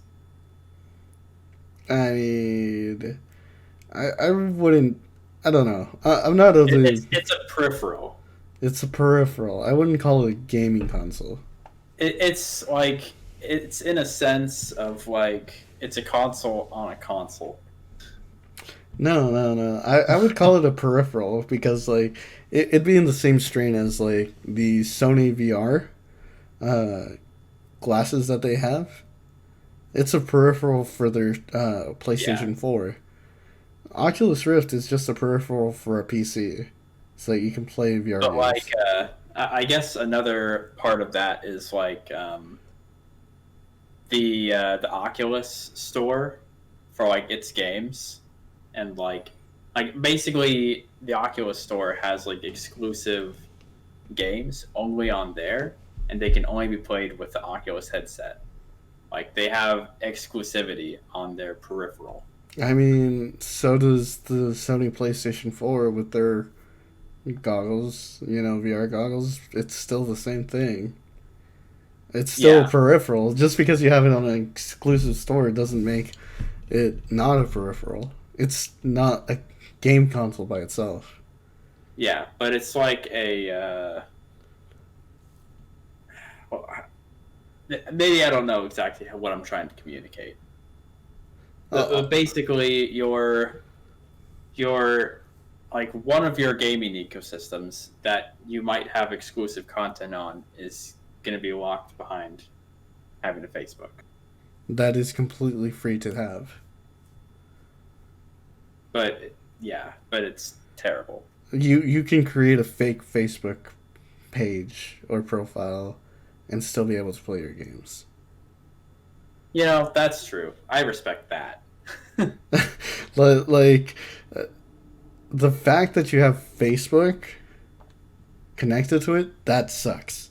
I mean, I wouldn't. I don't know. I'm not of the. It's a peripheral. It's a peripheral. I wouldn't call it a gaming console. It's like it's in a sense of like it's a console on a console. No, no, no. I would call it a peripheral because like it'd be in the same strain as like the Sony VR uh, glasses that they have. It's a peripheral for their Yeah, PlayStation 4. Oculus Rift is just a peripheral for a PC, so that you can play VR but like games. I guess another part of that is like the Oculus store for like its games and like basically the Oculus store has like exclusive games only on there and they can only be played with the Oculus headset. Like they have exclusivity on their peripheral. I mean, so does the Sony PlayStation 4 with their goggles, VR goggles. It's still the same thing. It's still a Yeah, peripheral. Just because you have it on an exclusive store doesn't make it not a peripheral. It's not a game console by itself. yeah, but it's like a well, maybe I don't know exactly what I'm trying to communicate. Uh, Basically, your like one of your gaming ecosystems that you might have exclusive content on is going to be locked behind having a Facebook. that is completely free to have. But yeah, but it's terrible. You can create a fake Facebook page or profile and still be able to play your games. You know, that's true. I respect that. Like the fact that you have Facebook connected to it, that sucks.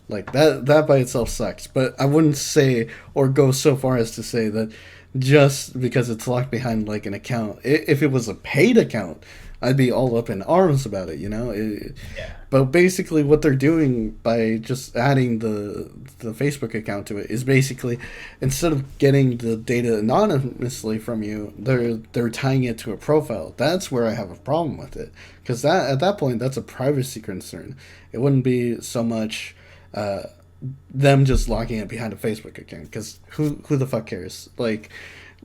Like that by itself sucks. But I wouldn't say or go so far as to say that just because it's locked behind like an account. If it was a paid account, I'd be all up in arms about it. Yeah. But basically, what they're doing by just adding the Facebook account to it is basically instead of getting the data anonymously from you, they're tying it to a profile. That's where I have a problem with it because that at that point that's a privacy concern. It wouldn't be so much uh, them just locking it behind a Facebook account because who the fuck cares? Like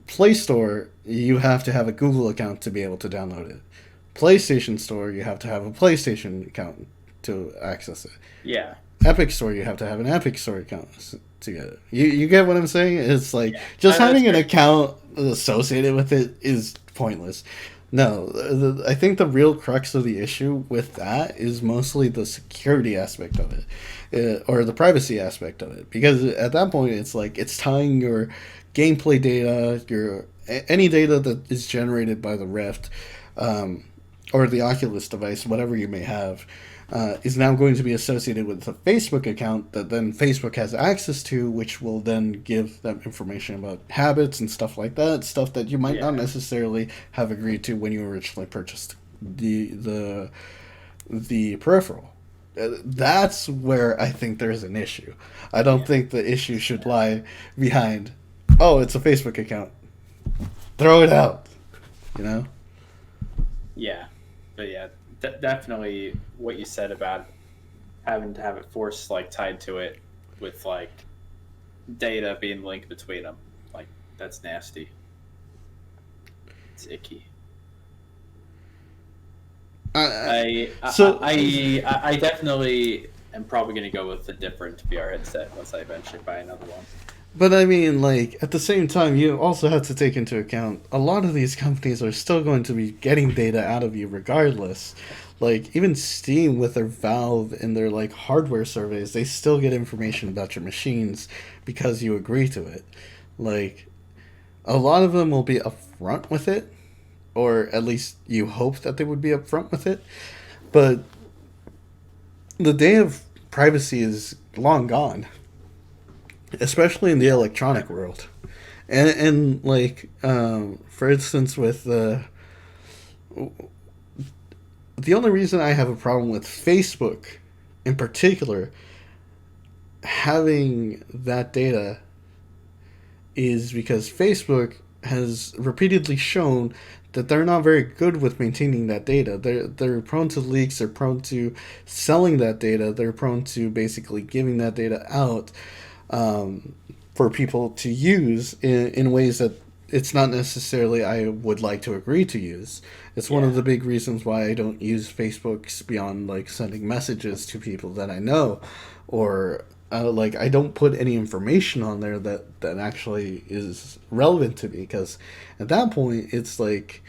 Play Store, you have to have a Google account to be able to download it. PlayStation Store, you have to have a PlayStation account to access it. Yeah. Epic Store, you have to have an Epic Store account to get it. You get what I'm saying? It's like Yeah. just That's having an fair. account associated with it is pointless. No, I think the real crux of the issue with that is mostly the security aspect of it, or the privacy aspect of it. Because at that point, it's like it's tying your gameplay data, any data that is generated by the Rift, um, or the Oculus device, whatever you may have, is now going to be associated with a Facebook account that then Facebook has access to, which will then give them information about habits and stuff like that, stuff that you might not Yeah. necessarily have agreed to when you originally purchased the peripheral. That's where I think there's an issue. I don't Yeah. think the issue should lie behind, oh, it's a Facebook account. Throw it out, you know? Yeah. But yeah, definitely what you said about having to have it forced like tied to it with like data being linked between them. Like that's nasty. It's icky. Uh, I I so I definitely am probably going to go with a different VR headset once I eventually buy another one. But I mean, like, at the same time, you also have to take into account a lot of these companies are still going to be getting data out of you regardless. Like, even Steam with their Valve and their, like, hardware surveys, they still get information about your machines because you agree to it. Like, a lot of them will be upfront with it, or at least you hope that they would be upfront with it. But the day of privacy is long gone, especially in the electronic world. And like for instance with the only reason I have a problem with Facebook in particular having that data is because Facebook has repeatedly shown that they're not very good with maintaining that data. They're prone to leaks. They're prone to selling that data. They're prone to basically giving that data out for people to use in ways that it's not necessarily I would like to agree to use. It's one of the big reasons why I don't use Facebooks beyond like sending messages to people that I know, or like I don't put any information on there that actually is relevant to me, because at that point it's like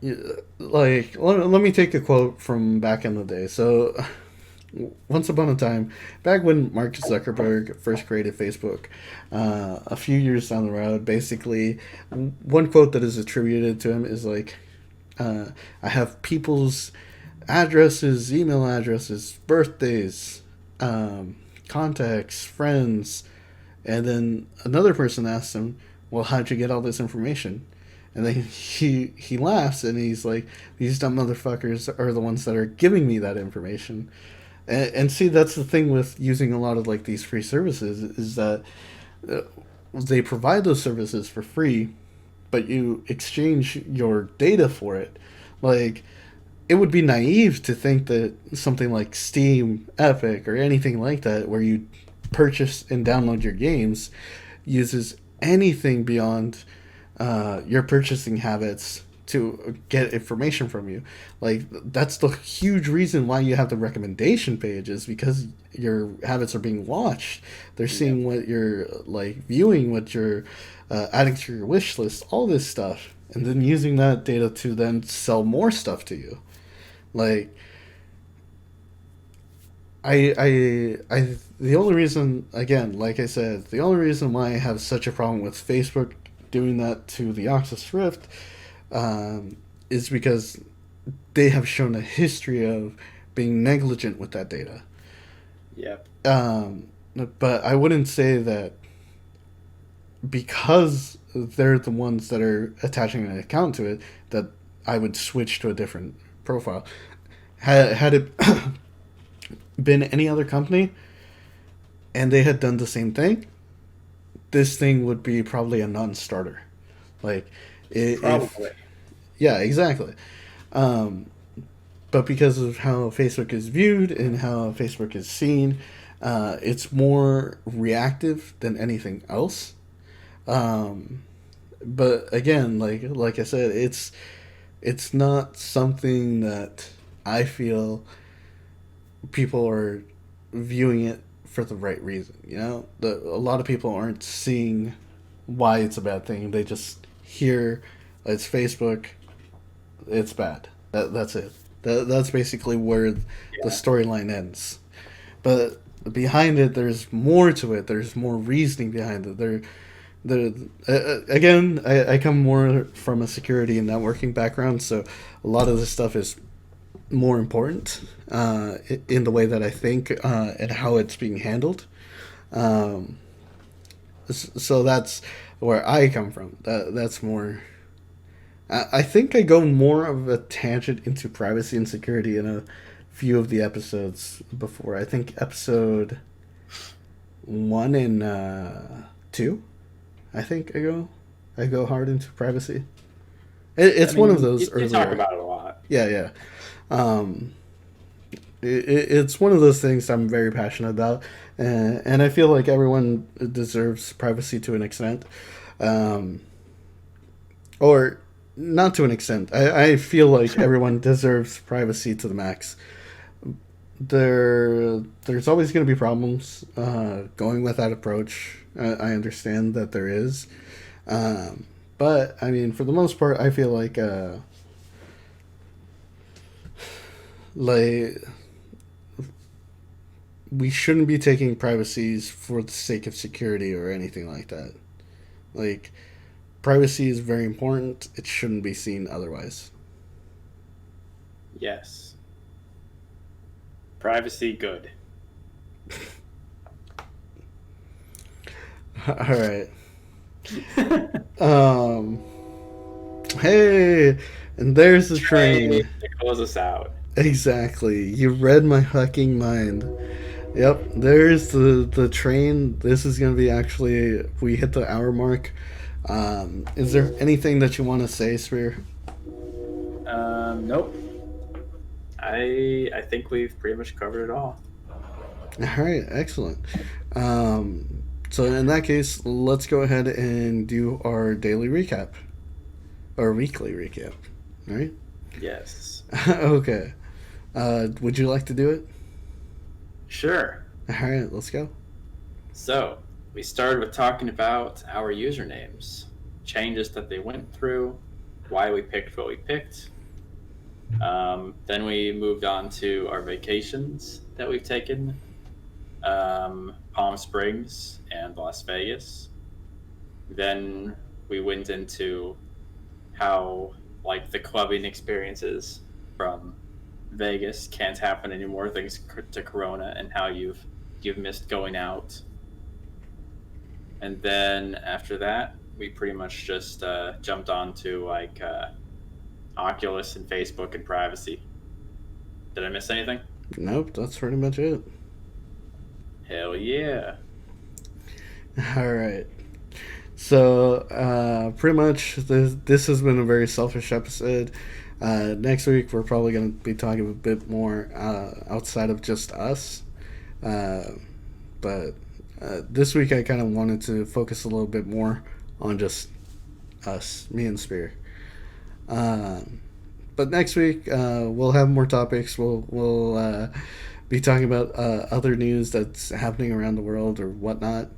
let me take a quote from back in the day. So once upon a time, back when Mark Zuckerberg first created Facebook, a few years down the road, basically, one quote that is attributed to him is like, I have people's addresses, email addresses, birthdays, contacts, friends, and then another person asks him, well, how'd you get all this information? And then he laughs and he's like, these dumb motherfuckers are the ones that are giving me that information. And see, that's the thing with using a lot of like these free services, is that they provide those services for free, but you exchange your data for it. Like, it would be naive to think that something like Steam, Epic, or anything like that, where you purchase and download your games, uses anything beyond your purchasing habits to get information from you. Like, that's the huge reason why you have the recommendation pages, because your habits are being watched. They're seeing what you're like viewing, what you're adding to your wish list, all this stuff, and then using that data to then sell more stuff to you. Like, the only reason, again, like I said, the only reason why I have such a problem with Facebook doing that to the Oculus Rift is because they have shown a history of being negligent with that data. Yep. But I wouldn't say that because they're the ones that are attaching an account to it that I would switch to a different profile. Had it been any other company and they had done the same thing, this thing would be probably a non-starter. Like, Probably. Yeah, exactly. But because of how Facebook is viewed and how Facebook is seen, it's more reactive than anything else. But again, like I said, it's not something that I feel people are viewing it for the right reason. You know, a lot of people aren't seeing why it's a bad thing. They just hear it's Facebook, it's bad. That's it. That's basically where the storyline ends. But behind it, there's more to it. There's more reasoning behind it. Again, I come more from a security and networking background, so a lot of this stuff is more important in the way that I think and how it's being handled. So that's where I come from. That's more. I think I go more of a tangent into privacy and security in a few of the episodes before. I think episode 1 and 2. I think I go hard into privacy. It's one of those. You talk about it a lot. Yeah. It's one of those things I'm very passionate about, and I feel like everyone deserves privacy to an extent, or not to an extent. I feel like everyone deserves privacy to the max. There's always going to be problems going with that approach. I understand that there is, but I mean, for the most part, I feel like we shouldn't be taking privacies for the sake of security or anything like that. Like, privacy is very important. It shouldn't be seen otherwise. Yes. Privacy, good. All right. Hey, and there's the train. To close us out. Exactly. You read my fucking mind. Yep, there's the train. This is gonna be actually, we hit the hour mark. Is there anything that you want to say, Spear? Nope. I think we've pretty much covered it all. All right, excellent. So in that case, let's go ahead and do our daily recap or weekly recap. All right. Yes. Okay. Would you like to do it? Sure. All right, let's go. So, we started with talking about our usernames, changes that they went through, why we picked what we picked. Then we moved on to our vacations that we've taken, Palm Springs and Las Vegas. Then we went into how, like, the clubbing experiences from Vegas can't happen anymore thanks to Corona, and how you've missed going out. And then after that, we pretty much just jumped on to like Oculus and Facebook and privacy. Did I miss anything? Nope, that's pretty much it. Hell yeah. All right. So, pretty much, this has been a very selfish episode. Next week, we're probably going to be talking a bit more outside of just us. But this week, I kind of wanted to focus a little bit more on just us, me and Spear. But next week, we'll have more topics. We'll be talking about other news that's happening around the world or whatnot,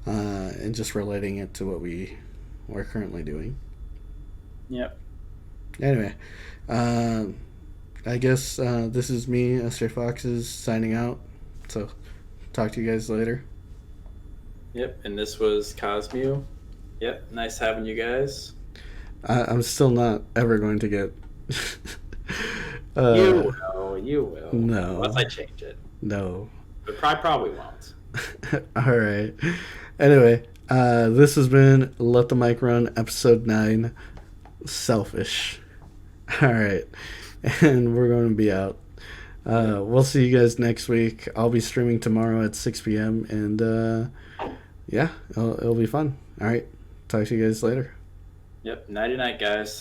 and just relating it to what we're currently doing. Yep. Anyway, I guess this is me, SJ Foxes, signing out. So, talk to you guys later. Yep. And this was Cosmew. Yep. Nice having you guys. I'm still not ever going to get. You will. You will. No. Unless I change it. No. But I probably won't. All right. Anyway, this has been Let the Mic Run, episode 9, Selfish. All right. And we're going to be out. We'll see you guys next week. I'll be streaming tomorrow at 6 p.m. And yeah, it'll be fun. All right. Talk to you guys later. Yep. Nighty night, guys.